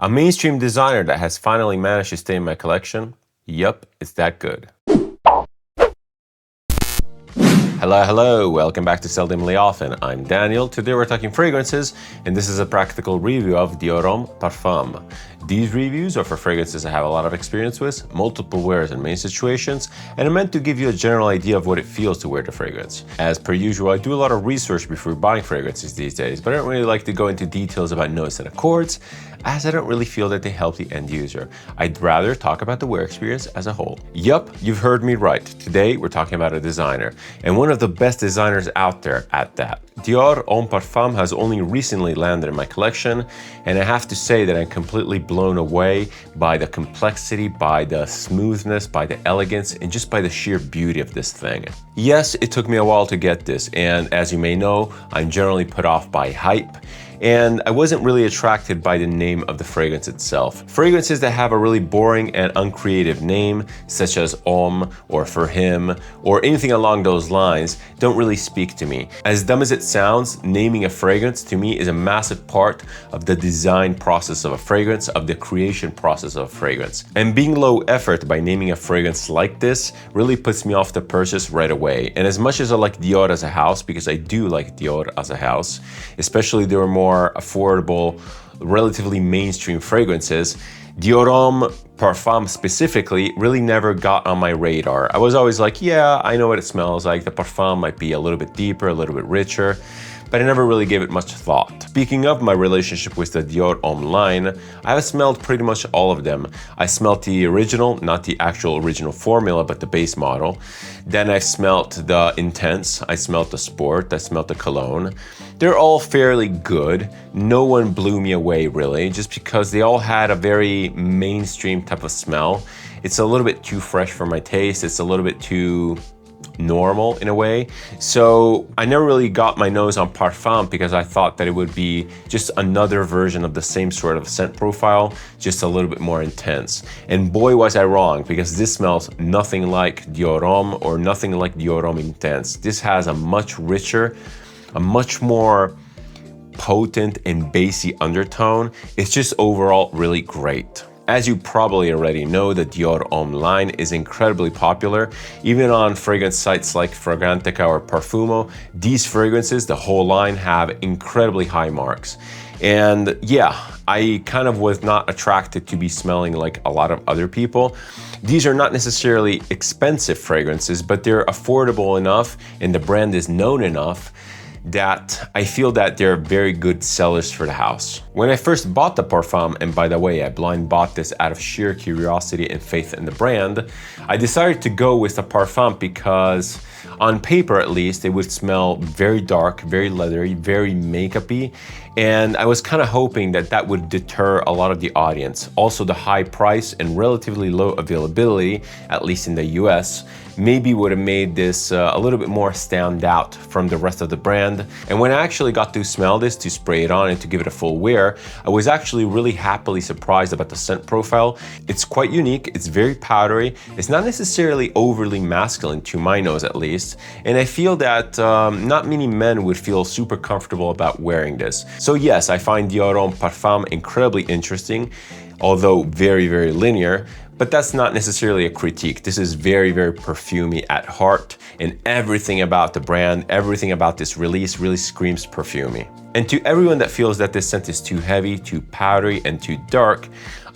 A mainstream designer that has finally managed to stay in my collection? Yup, it's that good. Hello, welcome back to Seldomly Often. I'm Daniel. Today we're talking fragrances, and this is a practical review of Dior Homme Parfum. These reviews are for fragrances I have a lot of experience with, multiple wears in many situations, and are meant to give you a general idea of what it feels to wear the fragrance. As per usual, I do a lot of research before buying fragrances these days, but I don't really like to go into details about notes and accords, as I don't really feel that they help the end user. I'd rather talk about the wear experience as a whole. Yup, you've heard me right. Today we're talking about a designer, and one of the best designers out there at that. Dior Homme Parfum has only recently landed in my collection, and I have to say that I'm completely blown away by the complexity, by the smoothness, by the elegance, and just by the sheer beauty of this thing. Yes, it took me a while to get this, and as you may know, I'm generally put off by hype, and I wasn't really attracted by the name of the fragrance itself. Fragrances that have a really boring and uncreative name, such as Homme or For Him, or anything along those lines, don't really speak to me. As dumb as it sounds, naming a fragrance to me is a massive part of the design process of a fragrance, of the creation process of a fragrance. And being low effort by naming a fragrance like this really puts me off the purchase right away. And as much as I like Dior as a house, because I do like Dior as a house, especially their more affordable, relatively mainstream fragrances, Dior Homme Parfum specifically really never got on my radar. I was always like, yeah, I know what it smells like. The parfum might be a little bit deeper, a little bit richer, but I never really gave it much thought. Speaking of my relationship with the Dior Homme line, I have smelled pretty much all of them. I smelled the original, not the actual original formula, but the base model. Then I smelled the Intense, I smelled the Sport, I smelled the Cologne. They're all fairly good. No one blew me away really, just because they all had a very mainstream type of smell. It's a little bit too fresh for my taste. It's a little bit too normal in a way. So I never really got my nose on parfum because I thought that it would be just another version of the same sort of scent profile, just a little bit more intense. And boy was I wrong, because this smells nothing like Dior Homme or nothing like Dior Homme Intense. This has a much richer, a much more potent and bassy undertone. It's just overall really great. As you probably already know, the Dior Homme line is incredibly popular. Even on fragrance sites like Fragrantica or Parfumo, these fragrances, the whole line, have incredibly high marks. And yeah, I kind of was not attracted to be smelling like a lot of other people. These are not necessarily expensive fragrances, but they're affordable enough and the brand is known enough that I feel that they're very good sellers for the house. When I first bought the parfum, and by the way, I blind bought this out of sheer curiosity and faith in the brand, I decided to go with the parfum because on paper at least, it would smell very dark, very leathery, very makeup-y, and I was kind of hoping that that would deter a lot of the audience. Also, the high price and relatively low availability, at least in the US, maybe would have made this a little bit more stand out from the rest of the brand. And when I actually got to smell this, to spray it on and to give it a full wear, I was actually really happily surprised about the scent profile. It's quite unique, it's very powdery, it's not necessarily overly masculine to my nose at least, and I feel that not many men would feel super comfortable about wearing this. So yes, I find Dior Homme Parfum incredibly interesting, although very, very linear. But that's not necessarily a critique. This is very, very perfumey at heart, and everything about the brand, everything about this release really screams perfumey. And to everyone that feels that this scent is too heavy, too powdery, and too dark,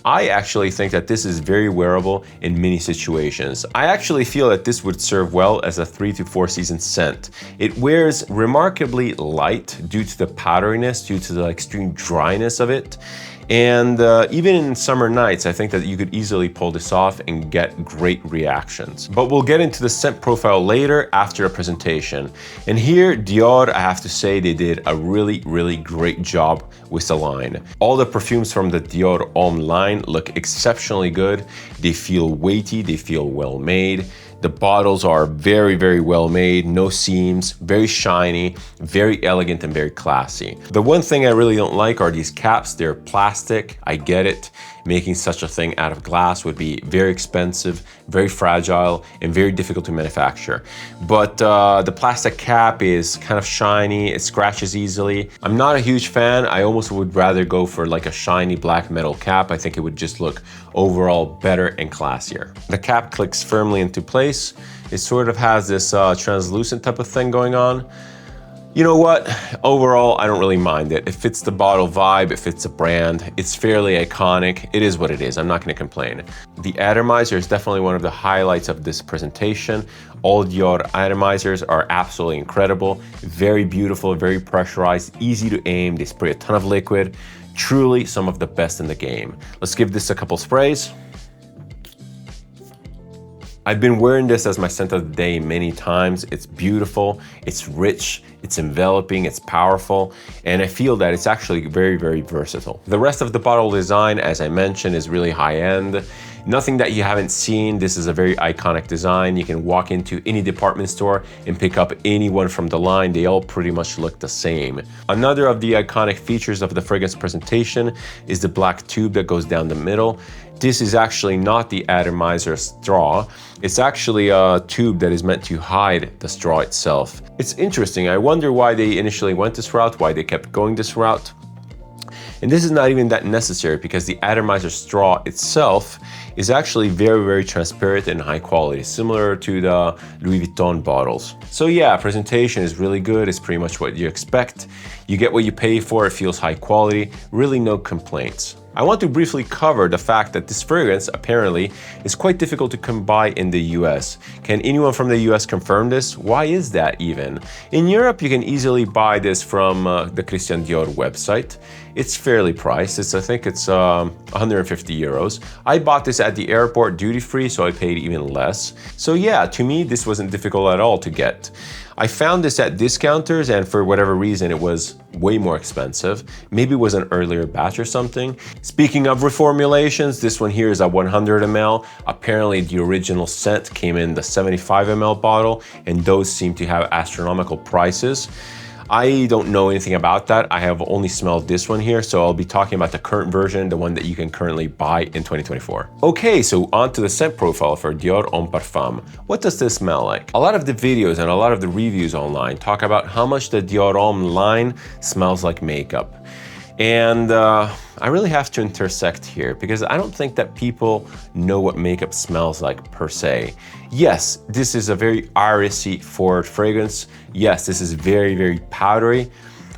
I actually think that this is very wearable in many situations. I actually feel that this would serve well as a 3 to 4 season scent. It wears remarkably light due to the powderiness, due to the extreme dryness of it. And even in summer nights, I think that you could easily pull this off and get great reactions. But we'll get into the scent profile later after a presentation. And here, Dior, I have to say, they did a really, really great job with the line. All the perfumes from the Dior Homme line look exceptionally good. They feel weighty, they feel well made. The bottles are very, very well made, no seams, very shiny, very elegant and very classy. The one thing I really don't like are these caps. They're plastic, I get it. Making such a thing out of glass would be very expensive, very fragile, and very difficult to manufacture. But the plastic cap is kind of shiny, it scratches easily. I'm not a huge fan. I almost would rather go for like a shiny black metal cap. I think it would just look overall better and classier. The cap clicks firmly into place. It sort of has this translucent type of thing going on. You know what? Overall, I don't really mind it. It fits the bottle vibe, it fits the brand. It's fairly iconic. It is what it is. I'm not going to complain. The atomizer is definitely one of the highlights of this presentation. All Dior atomizers are absolutely incredible. Very beautiful, very pressurized, easy to aim. They spray a ton of liquid. Truly some of the best in the game. Let's give this a couple sprays. I've been wearing this as my scent of the day many times. It's beautiful, it's rich, it's enveloping, it's powerful, and I feel that it's actually very, very versatile. The rest of the bottle design, as I mentioned, is really high-end. Nothing that you haven't seen. This is a very iconic design. You can walk into any department store and pick up any one from the line. They all pretty much look the same. Another of the iconic features of the fragrance presentation is the black tube that goes down the middle. This is actually not the atomizer straw. It's actually a tube that is meant to hide the straw itself. It's interesting. I wonder why they initially went this route, why they kept going this route. And this is not even that necessary because the atomizer straw itself is actually very, very transparent and high quality, similar to the Louis Vuitton bottles. So yeah, presentation is really good. It's pretty much what you expect. You get what you pay for. It feels high quality. Really no complaints. I want to briefly cover the fact that this fragrance apparently is quite difficult to come by in the US. Can anyone from the US confirm this? Why is that even? In Europe, you can easily buy this from the Christian Dior website. It's fairly priced. I think it's 150 euros. I bought this at the airport duty free, so I paid even less. So yeah, to me, this wasn't difficult at all to get. I found this at discounters, and for whatever reason, it was way more expensive. Maybe it was an earlier batch or something. Speaking of reformulations, this one here is a 100 ml. Apparently the original scent came in the 75 ml bottle, and those seem to have astronomical prices. I don't know anything about that. I have only smelled this one here, so I'll be talking about the current version, the one that you can currently buy in 2024. Okay, so on to the scent profile for Dior Homme Parfum. What does this smell like? A lot of the videos and a lot of the reviews online talk about how much the Dior Homme line smells like makeup. And I really have to intersect here because I don't think that people know what makeup smells like per se. Yes, this is a very irisy forward fragrance. Yes, this is very, very powdery.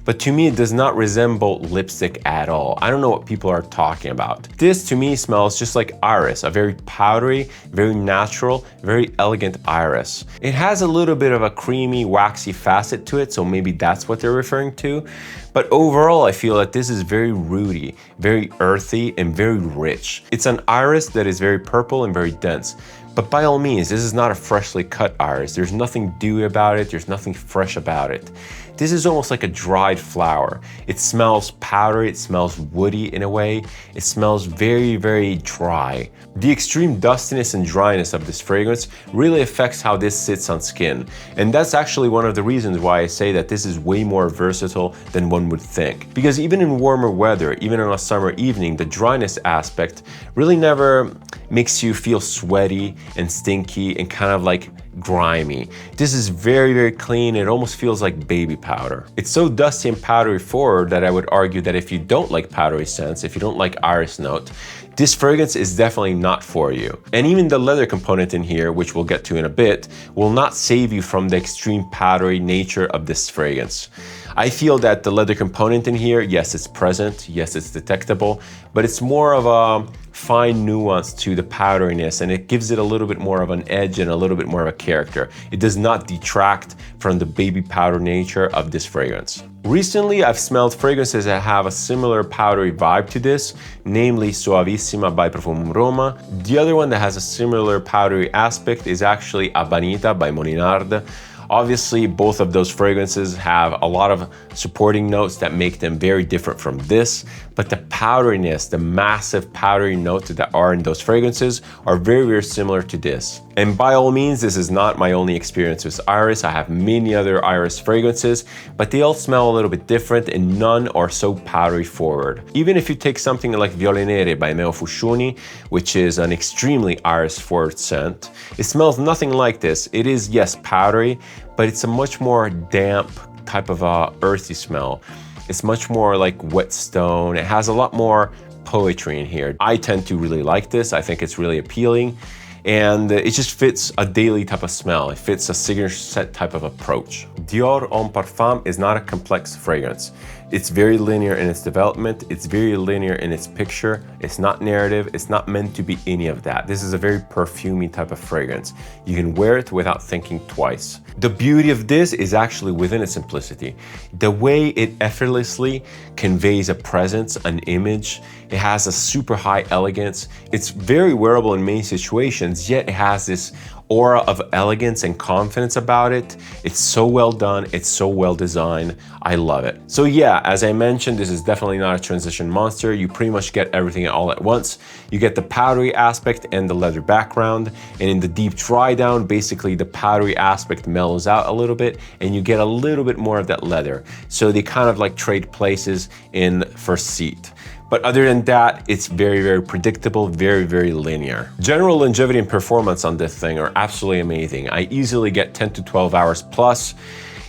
But to me, it does not resemble lipstick at all. I don't know what people are talking about. This to me smells just like iris, a very powdery, very natural, very elegant iris. It has a little bit of a creamy, waxy facet to it, so maybe that's what they're referring to. But overall, I feel that this is very rooty, very earthy, and very rich. It's an iris that is very purple and very dense. But by all means, this is not a freshly cut iris. There's nothing dewy about it. There's nothing fresh about it. This is almost like a dried flower. It smells powdery, it smells woody in a way. It smells very, very dry. The extreme dustiness and dryness of this fragrance really affects how this sits on skin. And that's actually one of the reasons why I say that this is way more versatile than one would think. Because even in warmer weather, even on a summer evening, the dryness aspect really never makes you feel sweaty and stinky and kind of like grimy. This is very, very clean. It almost feels like baby powder. It's so dusty and powdery forward that I would argue that if you don't like powdery scents, if you don't like iris note, this fragrance is definitely not for you. And even the leather component in here, which we'll get to in a bit, will not save you from the extreme powdery nature of this fragrance. I feel that the leather component in here, yes, it's present, yes, it's detectable, but it's more of a fine nuance to the powderiness, and it gives it a little bit more of an edge and a little bit more of a character. It does not detract from the baby powder nature of this fragrance. Recently, I've smelled fragrances that have a similar powdery vibe to this, namely Suavissima by Parfum Roma. The other one that has a similar powdery aspect is actually Abanita by Molinard. Obviously, both of those fragrances have a lot of supporting notes that make them very different from this, but the powderiness, the massive powdery notes that are in those fragrances are very, very similar to this. And by all means, this is not my only experience with Iris. I have many other Iris fragrances, but they all smell a little bit different and none are so powdery forward. Even if you take something like Viole Nere by Meo Fuscioni, which is an extremely Iris forward scent, it smells nothing like this. It is, yes, powdery, but it's a much more damp type of earthy smell. It's much more like wet stone. It has a lot more poetry in here. I tend to really like this. I think it's really appealing. And it just fits a daily type of smell. It fits a signature scent type of approach. Dior Homme Parfum is not a complex fragrance. It's very linear in its development. It's very linear in its picture. It's not narrative. It's not meant to be any of that. This is a very perfumey type of fragrance. You can wear it without thinking twice. The beauty of this is actually within its simplicity. The way it effortlessly conveys a presence, an image. It has a super high elegance. It's very wearable in many situations, yet it has this aura of elegance and confidence about it. It's so well done. It's so well designed. I love it. So yeah, as I mentioned, this is definitely not a transition monster. You pretty much get everything all at once. You get the powdery aspect and the leather background. And in the deep dry down, basically the powdery aspect mellows out a little bit and you get a little bit more of that leather. So they kind of like trade places in first seat. But other than that, it's very, very predictable, very, very linear. General longevity and performance on this thing are absolutely amazing. I easily get 10 to 12 hours plus.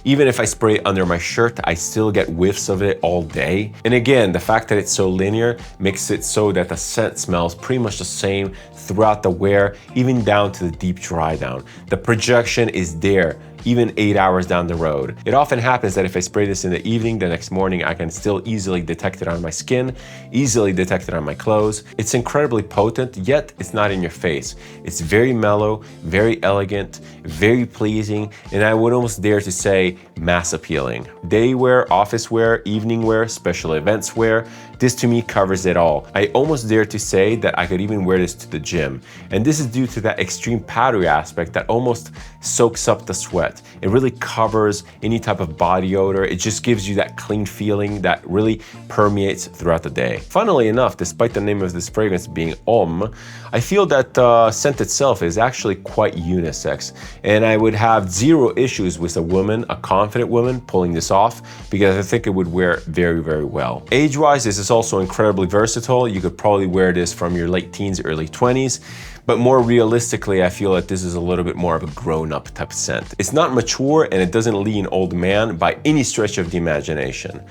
Even if I spray it under my shirt, I still get whiffs of it all day. And again, the fact that it's so linear makes it so that the scent smells pretty much the same throughout the wear, even down to the deep dry down. The projection is there, even 8 hours down the road. It often happens that if I spray this in the evening, the next morning I can still easily detect it on my skin, easily detect it on my clothes. It's incredibly potent, yet it's not in your face. It's very mellow, very elegant, very pleasing, and I would almost dare to say mass appealing. Day wear, office wear, evening wear, special events wear, this to me covers it all. I almost dare to say that I could even wear this to the gym. And this is due to that extreme powdery aspect that almost soaks up the sweat. It really covers any type of body odor. It just gives you that clean feeling that really permeates throughout the day. Funnily enough, despite the name of this fragrance being Homme, I feel that the scent itself is actually quite unisex. And I would have zero issues with a woman, a confident woman, pulling this off because I think it would wear very, very well. Age-wise, this is also incredibly versatile. You could probably wear this from your late teens, early 20s. But more realistically, I feel that this is a little bit more of a grown-up type scent. It's not mature and it doesn't lean old man by any stretch of the imagination.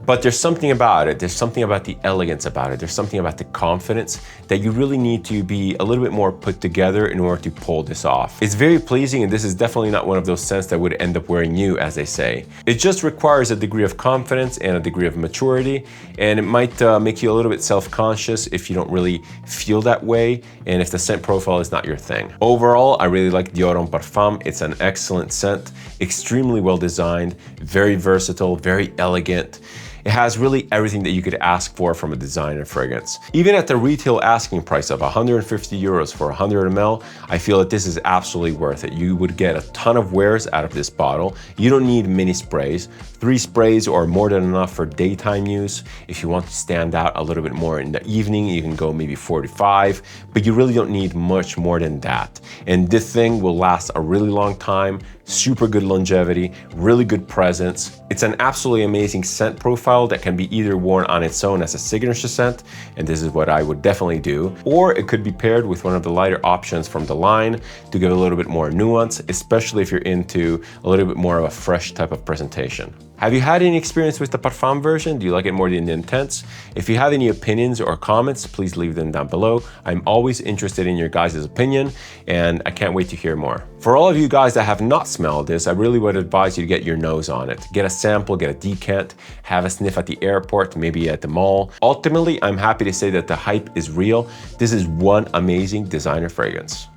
But there's something about it. There's something about the elegance about it. There's something about the confidence that you really need to be a little bit more put together in order to pull this off. It's very pleasing, and this is definitely not one of those scents that would end up wearing you, as they say. It just requires a degree of confidence and a degree of maturity, and it might make you a little bit self-conscious if you don't really feel that way, and if the scent profile is not your thing. Overall, I really like Dior Homme Parfum. It's an excellent scent, extremely well designed, very versatile, very elegant. It has really everything that you could ask for from a designer fragrance. Even at the retail asking price of 150 euros for 100 ml, I feel that this is absolutely worth it. You would get a ton of wears out of this bottle. You don't need many sprays. 3 sprays are more than enough for daytime use. If you want to stand out a little bit more in the evening, you can go maybe 4 to 5, but you really don't need much more than that. And this thing will last a really long time, super good longevity, really good presence. It's an absolutely amazing scent profile that can be either worn on its own as a signature scent, and this is what I would definitely do, or it could be paired with one of the lighter options from the line to give a little bit more nuance, especially if you're into a little bit more of a fresh type of presentation. Have you had any experience with the Parfum version? Do you like it more than the Intense? If you have any opinions or comments, please leave them down below. I'm always interested in your guys' opinion, and I can't wait to hear more. For all of you guys that have not smelled this, I really would advise you to get your nose on it. Get a sample, get a decant, have a sniff at the airport, maybe at the mall. Ultimately, I'm happy to say that the hype is real. This is one amazing designer fragrance.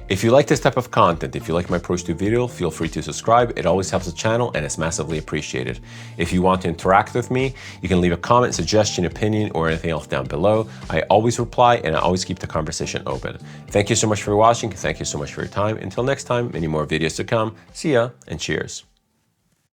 If you like this type of content, if you like my approach to video, feel free to subscribe. It always helps the channel and it's massively appreciated. If you want to interact with me, you can leave a comment, suggestion, opinion, or anything else down below. I always reply and I always keep the conversation open. Thank you so much for watching. Thank you so much for your time. Until next time, many more videos to come. See ya and cheers.